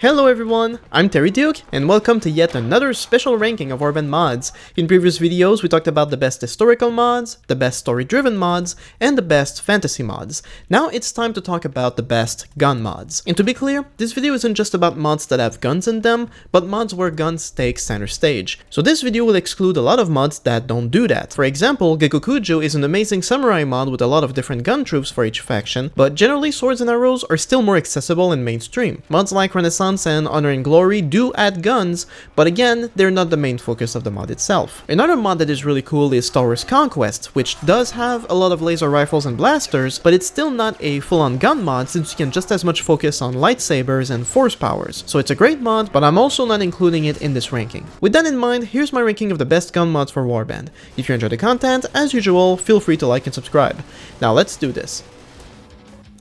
Hello everyone, I'm Terry Duke, and welcome to yet another special ranking of Warband mods. In previous videos, we talked about the best historical mods, the best story-driven mods, and the best fantasy mods. Now it's time to talk about the best gun mods. And to be clear, this video isn't just about mods that have guns in them, but mods where guns take center stage. So this video will exclude a lot of mods that don't do that. For example, Gekokujo is an amazing samurai mod with a lot of different gun troops for each faction, but generally swords and arrows are still more accessible and mainstream. Mods like Renaissance and Honor and Glory do add guns, but again, they're not the main focus of the mod itself. Another mod that is really cool is Star Wars Conquest, which does have a lot of laser rifles and blasters, but it's still not a full-on gun mod since you can just as much focus on lightsabers and force powers. So it's a great mod, but I'm also not including it in this ranking. With that in mind, here's my ranking of the best gun mods for Warband. If you enjoy the content, as usual, feel free to like and subscribe. Now let's do this.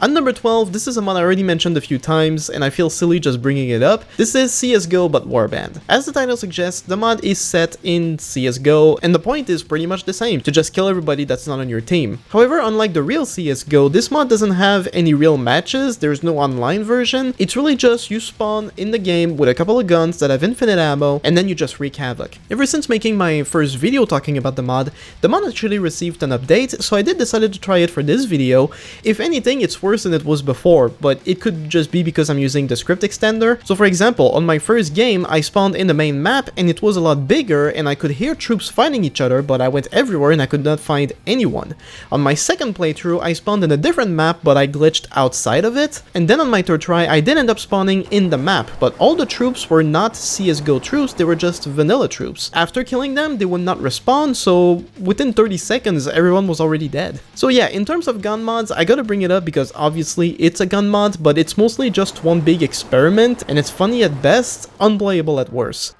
At number 12, this is a mod I already mentioned a few times, and I feel silly just bringing it up. This is CSGO But Warband. As the title suggests, the mod is set in CSGO, and the point is pretty much the same, to just kill everybody that's not on your team. However, unlike the real CSGO, this mod doesn't have any real matches, there's no online version. It's really just you spawn in the game with a couple of guns that have infinite ammo, and then you just wreak havoc. Ever since making my first video talking about the mod actually received an update, so I did decide to try it for this video. If anything, it's worse than it was before, but it could just be because I'm using the script extender. So for example, on my first game, I spawned in the main map and it was a lot bigger and I could hear troops fighting each other, but I went everywhere and I could not find anyone. On my second playthrough, I spawned in a different map, but I glitched outside of it. And then on my third try, I did end up spawning in the map, but all the troops were not CSGO troops, they were just vanilla troops. After killing them, they would not respawn, so within 30 seconds, everyone was already dead. So yeah, in terms of gun mods, I gotta bring it up because obviously it's a gun mod, but it's mostly just one big experiment, and it's funny at best, unplayable at worst.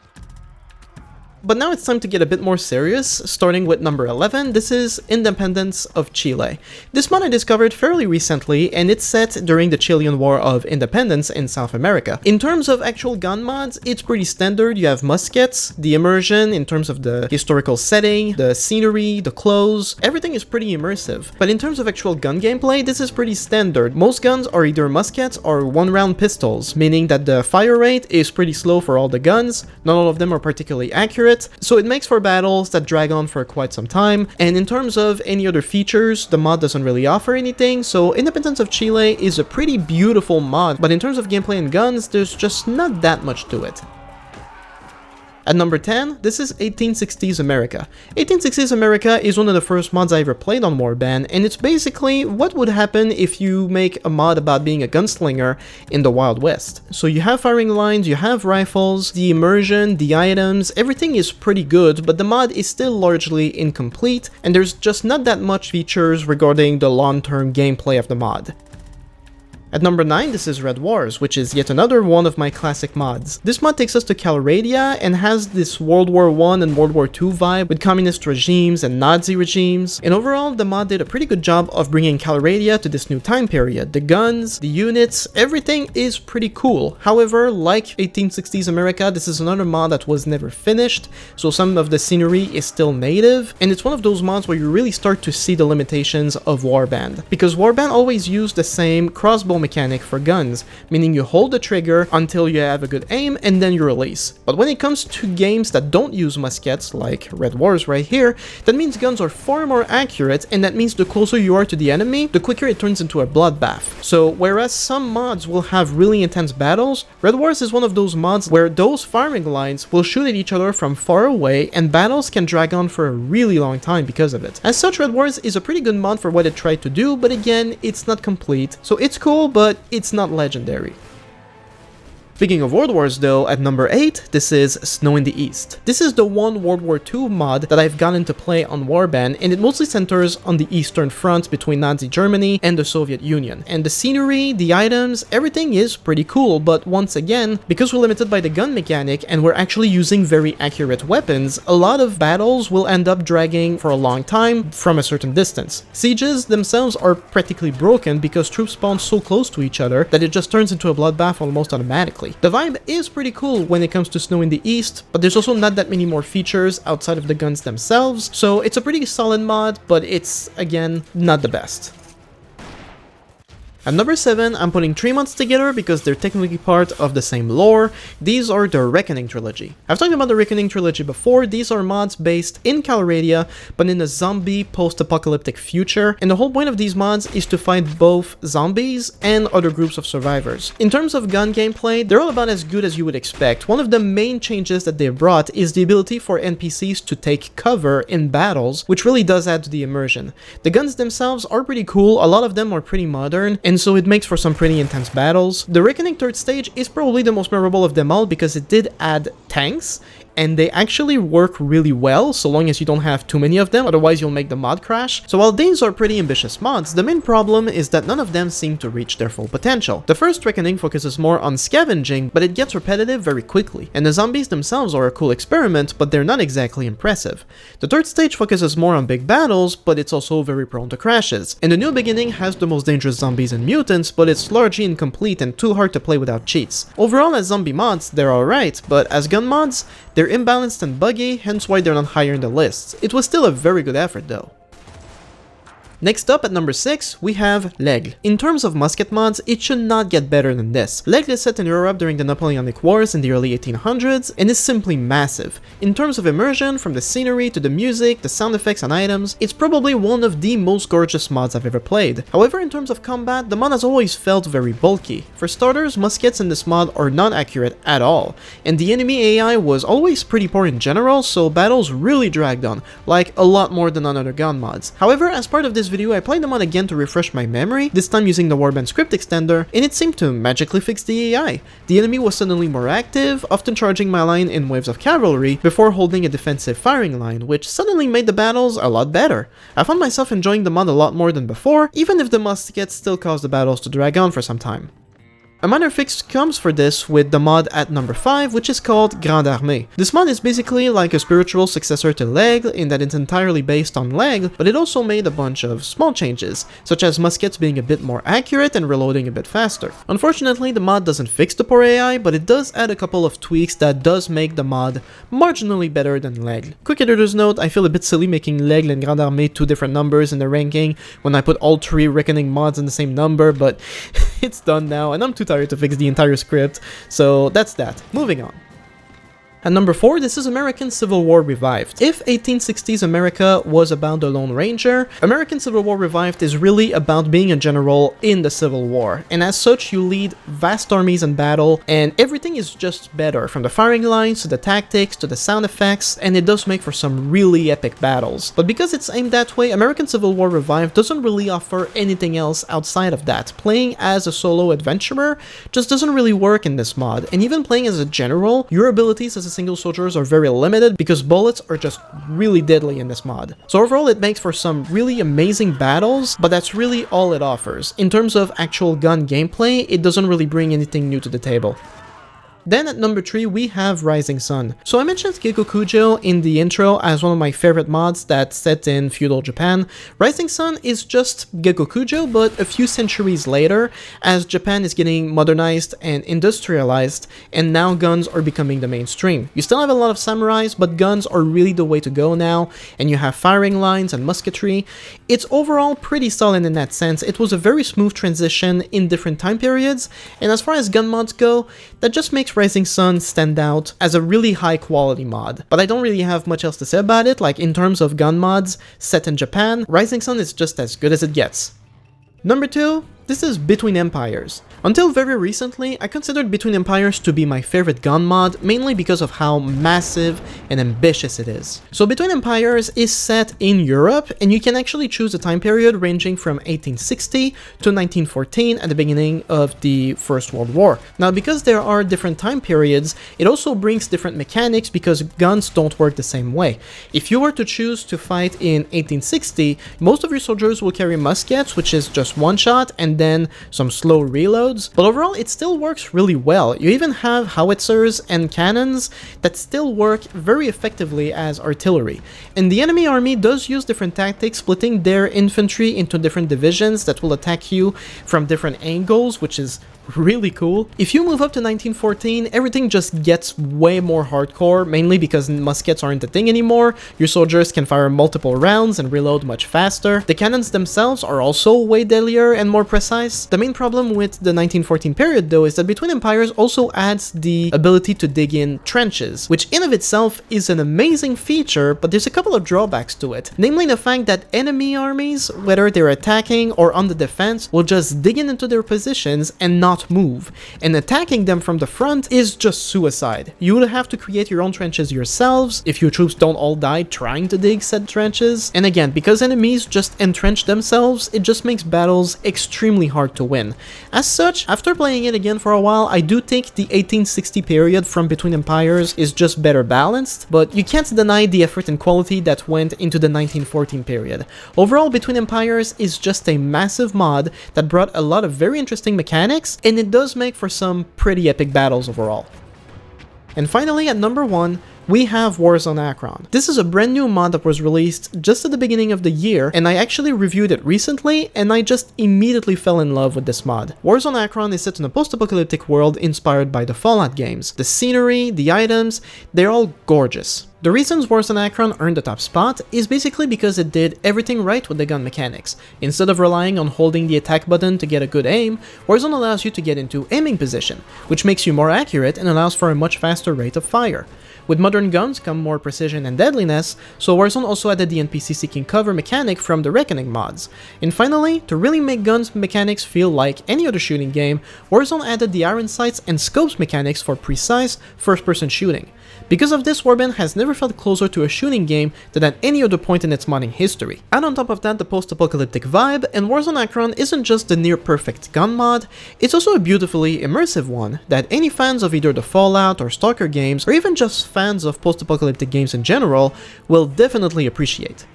But now it's time to get a bit more serious, starting with number 11, this is Independence of Chile. This mod I discovered fairly recently, and it's set during the Chilean War of Independence in South America. In terms of actual gun mods, it's pretty standard. You have muskets, the immersion in terms of the historical setting, the scenery, the clothes, everything is pretty immersive. But in terms of actual gun gameplay, this is pretty standard. Most guns are either muskets or one-round pistols, meaning that the fire rate is pretty slow for all the guns, not all of them are particularly accurate, so it makes for battles that drag on for quite some time. And in terms of any other features, the mod doesn't really offer anything, so Independence of Chile is a pretty beautiful mod, but in terms of gameplay and guns, there's just not that much to it. At number 10, this is 1860s America. 1860s America is one of the first mods I ever played on Warband, and it's basically what would happen if you make a mod about being a gunslinger in the Wild West. So you have firing lines, you have rifles, the immersion, the items, everything is pretty good, but the mod is still largely incomplete, and there's just not that much features regarding the long-term gameplay of the mod. At number 9, this is Red Wars, which is yet another one of my classic mods. This mod takes us to Calradia and has this World War I and World War II vibe with communist regimes and Nazi regimes, and overall the mod did a pretty good job of bringing Calradia to this new time period. The guns, the units, everything is pretty cool. However, like 1860s America, this is another mod that was never finished, so some of the scenery is still native, and it's one of those mods where you really start to see the limitations of Warband, because Warband always used the same crossbow mechanic for guns, meaning you hold the trigger until you have a good aim and then you release. But when it comes to games that don't use muskets, like Red Wars right here, that means guns are far more accurate, and that means the closer you are to the enemy, the quicker it turns into a bloodbath. So whereas some mods will have really intense battles, Red Wars is one of those mods where those firing lines will shoot at each other from far away, and battles can drag on for a really long time because of it. As such, Red Wars is a pretty good mod for what it tried to do, but again, it's not complete. So it's cool, but it's not legendary. Speaking of World Wars though, at number 8, this is Snow in the East. This is the one World War II mod that I've gotten to play on Warband, and it mostly centers on the Eastern Front between Nazi Germany and the Soviet Union. And the scenery, the items, everything is pretty cool, but once again, because we're limited by the gun mechanic and we're actually using very accurate weapons, a lot of battles will end up dragging for a long time from a certain distance. Sieges themselves are practically broken because troops spawn so close to each other that it just turns into a bloodbath almost automatically. The vibe is pretty cool when it comes to Snow in the East, but there's also not that many more features outside of the guns themselves, so it's a pretty solid mod, but it's, again, not the best. At number 7, I'm putting 3 mods together because they're technically part of the same lore. These are the Reckoning Trilogy. I've talked about the Reckoning Trilogy before. These are mods based in Calradia, but in a zombie post-apocalyptic future, and the whole point of these mods is to fight both zombies and other groups of survivors. In terms of gun gameplay, they're all about as good as you would expect. One of the main changes that they've brought is the ability for NPCs to take cover in battles, which really does add to the immersion. The guns themselves are pretty cool, a lot of them are pretty modern, and so it makes for some pretty intense battles. The Reckoning 3rd stage is probably the most memorable of them all because it did add tanks, and they actually work really well so long as you don't have too many of them, otherwise you'll make the mod crash. So while these are pretty ambitious mods, the main problem is that none of them seem to reach their full potential. The first Reckoning focuses more on scavenging, but it gets repetitive very quickly, and the zombies themselves are a cool experiment, but they're not exactly impressive. The 3rd stage focuses more on big battles, but it's also very prone to crashes, and the New Beginning has the most dangerous zombies and mutants, but it's largely incomplete and too hard to play without cheats. Overall, as zombie mods, they're alright, but as gun mods, they're imbalanced and buggy, hence why they're not higher in the lists. It was still a very good effort though. Next up at number 6, we have L'Aigle. In terms of musket mods, it should not get better than this. L'Aigle is set in Europe during the Napoleonic Wars in the early 1800s and is simply massive. In terms of immersion, from the scenery to the music, the sound effects and items, it's probably one of the most gorgeous mods I've ever played. However, in terms of combat, the mod has always felt very bulky. For starters, muskets in this mod are not accurate at all, and the enemy AI was always pretty poor in general, so battles really dragged on, like a lot more than on other gun mods. However, as part of this video, I played the mod again to refresh my memory, this time using the Warband script extender, and it seemed to magically fix the AI. The enemy was suddenly more active, often charging my line in waves of cavalry, before holding a defensive firing line, which suddenly made the battles a lot better. I found myself enjoying the mod a lot more than before, even if the muskets still caused the battles to drag on for some time. A minor fix comes for this with the mod at number 5, which is called Grande Armée. This mod is basically like a spiritual successor to L'Aigle in that it's entirely based on L'Aigle, but it also made a bunch of small changes, such as muskets being a bit more accurate and reloading a bit faster. Unfortunately, the mod doesn't fix the poor AI, but it does add a couple of tweaks that does make the mod marginally better than L'Aigle. Quick editor's note, I feel a bit silly making L'Aigle and Grande Armée 2 different numbers in the ranking when I put all 3 Reckoning mods in the same number, but it's done now, and I'm too tired to fix the entire script, so that's that. Moving on. At number 4, this is American Civil War Revived. If 1860s America was about the Lone Ranger, American Civil War Revived is really about being a general in the Civil War, and as such you lead vast armies in battle, and everything is just better, from the firing lines to the tactics to the sound effects, and it does make for some really epic battles. But because it's aimed that way, American Civil War Revived doesn't really offer anything else outside of that. Playing as a solo adventurer just doesn't really work in this mod, and even playing as a general, your abilities as single soldiers are very limited because bullets are just really deadly in this mod. So overall it makes for some really amazing battles, but that's really all it offers. In terms of actual gun gameplay, it doesn't really bring anything new to the table. Then at number 3, we have Rising Sun. So I mentioned Gekokujo in the intro as one of my favorite mods that's set in feudal Japan. Rising Sun is just Gekokujo, but a few centuries later, as Japan is getting modernized and industrialized, and now guns are becoming the mainstream. You still have a lot of samurais, but guns are really the way to go now, and you have firing lines and musketry. It's overall pretty solid in that sense. It was a very smooth transition in different time periods, and as far as gun mods go, that just makes Rising Sun stand out as a really high quality mod. But I don't really have much else to say about it. Like, in terms of gun mods set in Japan, Rising Sun is just as good as it gets. Number 2, this is Between Empires. Until very recently, I considered Between Empires to be my favorite gun mod, mainly because of how massive and ambitious it is. So Between Empires is set in Europe, and you can actually choose a time period ranging from 1860 to 1914 at the beginning of the First World War. Now, because there are different time periods, it also brings different mechanics because guns don't work the same way. If you were to choose to fight in 1860, most of your soldiers will carry muskets, which is just one shot, and then some slow reloads. But overall, it still works really well. You even have howitzers and cannons that still work very effectively as artillery. And the enemy army does use different tactics, splitting their infantry into different divisions that will attack you from different angles, which is really cool. If you move up to 1914, everything just gets way more hardcore, mainly because muskets aren't a thing anymore, your soldiers can fire multiple rounds and reload much faster. The cannons themselves are also way deadlier and more precise. The main problem with the 1914 period though is that Between Empires also adds the ability to dig in trenches, which in of itself is an amazing feature, but there's a couple of drawbacks to it. Namely the fact that enemy armies, whether they're attacking or on the defense, will just dig in into their positions and not move. And attacking them from the front is just suicide. You will have to create your own trenches yourselves if your troops don't all die trying to dig said trenches. And again, because enemies just entrench themselves, it just makes battles extremely hard to win. As such, after playing it again for a while, I do think the 1860 period from Between Empires is just better balanced, but you can't deny the effort and quality that went into the 1914 period. Overall, Between Empires is just a massive mod that brought a lot of very interesting mechanics, and it does make for some pretty epic battles overall. And finally, at number 1, we have Warzone Akron. This is a brand new mod that was released just at the beginning of the year, and I actually reviewed it recently, and I just immediately fell in love with this mod. Warzone Akron is set in a post-apocalyptic world inspired by the Fallout games. The scenery, the items, they're all gorgeous. The reasons Warzone Akron earned the top spot is basically because it did everything right with the gun mechanics. Instead of relying on holding the attack button to get a good aim, Warzone allows you to get into aiming position, which makes you more accurate and allows for a much faster rate of fire. With modern guns come more precision and deadliness, so Warzone also added the NPC seeking cover mechanic from the Reckoning mods. And finally, to really make guns mechanics feel like any other shooting game, Warzone added the iron sights and scopes mechanics for precise first-person shooting. Because of this, Warband has never felt closer to a shooting game than at any other point in its modding history. Add on top of that the post-apocalyptic vibe, and Warzone Akron isn't just a near-perfect gun mod, it's also a beautifully immersive one that any fans of either the Fallout or Stalker games, or even just fans of post-apocalyptic games in general, will definitely appreciate.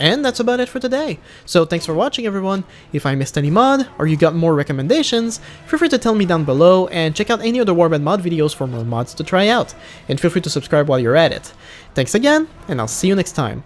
And that's about it for today. So thanks for watching everyone. If I missed any mod, or you got more recommendations, feel free to tell me down below, and check out any other Warband mod videos for more mods to try out. And feel free to subscribe while you're at it. Thanks again, and I'll see you next time.